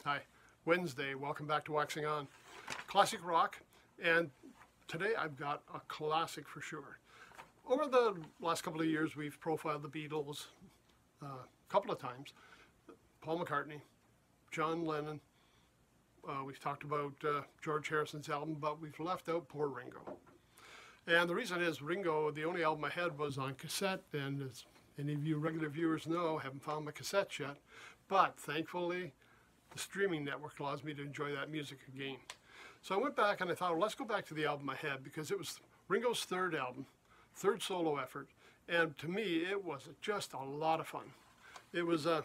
Hi, Wednesday, welcome back to Waxing On. Classic rock, and today I've got a classic for sure. Over the last couple of years, we've profiled the Beatles a couple of times. Paul McCartney, John Lennon, we've talked about George Harrison's album, but we've left out poor Ringo. And the reason is Ringo, the only album I had was on cassette, and as any of you regular viewers know, haven't found my cassettes yet. But thankfully, the streaming network allows me to enjoy that music again. So I went back and I thought, well, let's go back to the album I had, because it was Ringo's third album, third solo effort, and to me it was just a lot of fun. It was a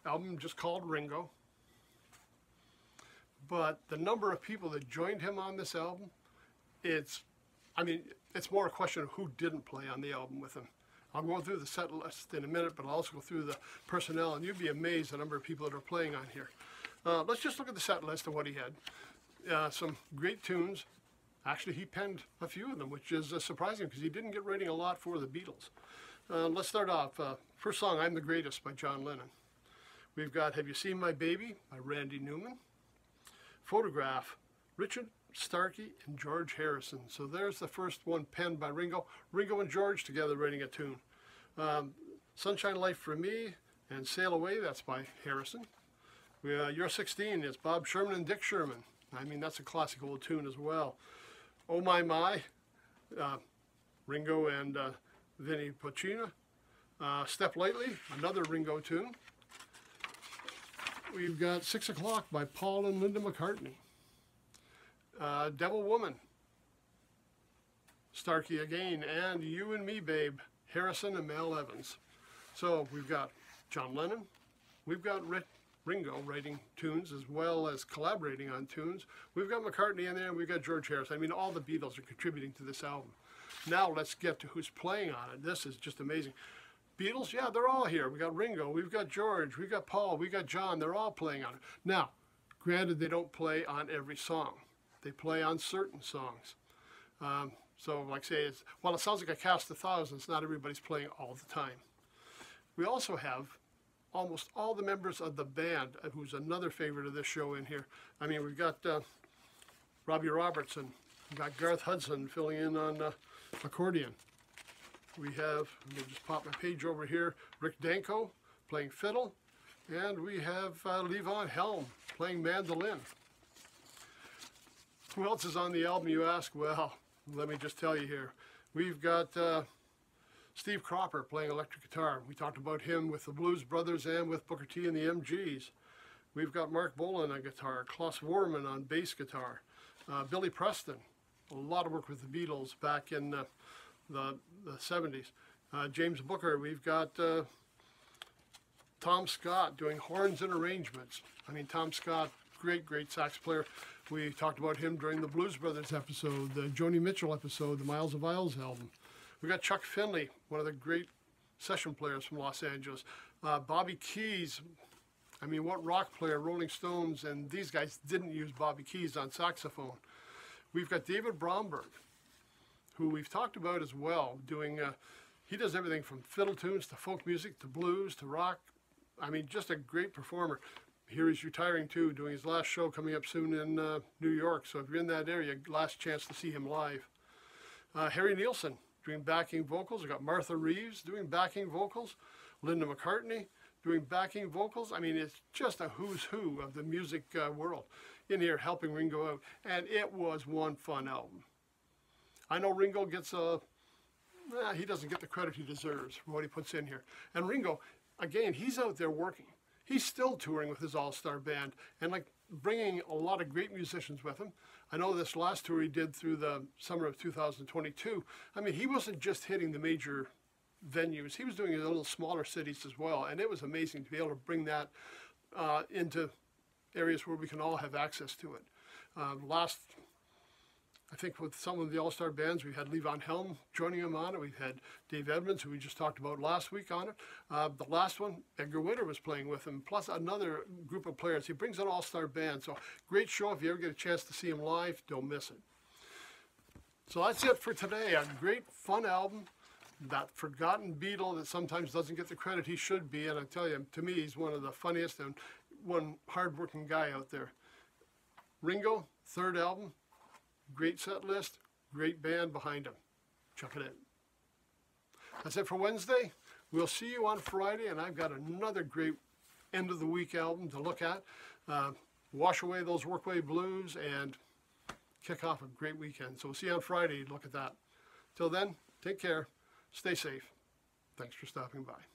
album just called Ringo, but the number of people that joined him on this album, it's more a question of who didn't play on the album with him. I'll go through the set list in a minute, but I'll also go through the personnel, and you'd be amazed the number of people that are playing on here. Let's just look at the set list and what he had. Some great tunes. Actually, he penned a few of them, which is surprising because he didn't get writing a lot for the Beatles. Let's start off. First song, I'm the Greatest by John Lennon. We've got Have You Seen My Baby by Randy Newman. Photograph, Richard Starkey and George Harrison. So there's the first one penned by Ringo. Ringo and George together writing a tune. Sunshine Life for Me and Sail Away, that's by Harrison. You're 16 is Bob Sherman and Dick Sherman. I mean, that's a classic old tune as well. Oh My My, Ringo and Vinnie Pocina. Step Lightly, another Ringo tune. We've got 6 O'Clock by Paul and Linda McCartney. Devil Woman, Starkey again, and You and Me Babe, Harrison and Mel Evans. So we've got John Lennon, we've got Ringo writing tunes as well as collaborating on tunes. We've got McCartney in there, and we've got George Harrison. I mean, all the Beatles are contributing to this album. Now let's get to who's playing on it. This is just amazing. Beatles, yeah, they're all here. We got Ringo, we've got George, we've got Paul, we've got John. They're all playing on it. Now, granted, they don't play on every song. They play on certain songs. So like I say, while it sounds like a cast of thousands, not everybody's playing all the time. We also have almost all the members of the band, who's another favorite of this show in here. I mean, we've got Robbie Robertson, we've got Garth Hudson filling in on accordion. We have, let me just pop my page over here, Rick Danko playing fiddle, and we have Levon Helm playing mandolin. Who else is on the album, you ask? Well, let me just tell you here. We've got Steve Cropper playing electric guitar. We talked about him with the Blues Brothers and with Booker T and the MGs. We've got Mark Bolan on guitar, Klaus Voormann on bass guitar, Billy Preston, a lot of work with the Beatles back in the 70s. James Booker, we've got Tom Scott doing horns and arrangements. I mean, Tom Scott, great sax player. We talked about him during the Blues Brothers episode, the Joni Mitchell episode, the Miles of Isles album. We got Chuck Finley, one of the great session players from Los Angeles. Bobby Keys, I mean, what rock player, Rolling Stones, and these guys didn't use Bobby Keys on saxophone. We've got David Bromberg, who we've talked about as well, doing, he does everything from fiddle tunes to folk music to blues to rock. I mean, just a great performer. Here he's retiring too, doing his last show coming up soon in New York. So if you're in that area, last chance to see him live. Harry Nilsson doing backing vocals. We've got Martha Reeves doing backing vocals. Linda McCartney doing backing vocals. I mean, it's just a who's who of the music world in here helping Ringo out. And it was one fun album. I know Ringo gets he doesn't get the credit he deserves for what he puts in here. And Ringo, again, he's out there working. He's still touring with his all-star band and like bringing a lot of great musicians with him. I know this last tour he did through the summer of 2022. I mean, he wasn't just hitting the major venues. He was doing it in little smaller cities as well. And it was amazing to be able to bring that into areas where we can all have access to it. I think with some of the all-star bands, we had Levon Helm joining him on it. We've had Dave Edmunds, who we just talked about last week on it. The last one, Edgar Winter was playing with him, plus another group of players. He brings an all-star band. So great show. If you ever get a chance to see him live, don't miss it. So that's it for today. A great, fun album. That forgotten Beatle that sometimes doesn't get the credit he should be. And I tell you, to me, he's one of the funniest and one hard-working guy out there. Ringo, third album, great set list, great band behind him. Check it out. That's it for Wednesday. We'll see you on Friday, and I've got another great end of the week album to look at. Wash away those workaway blues and kick off a great weekend. So we'll see you on Friday. Look at that. Till then, take care. Stay safe. Thanks for stopping by.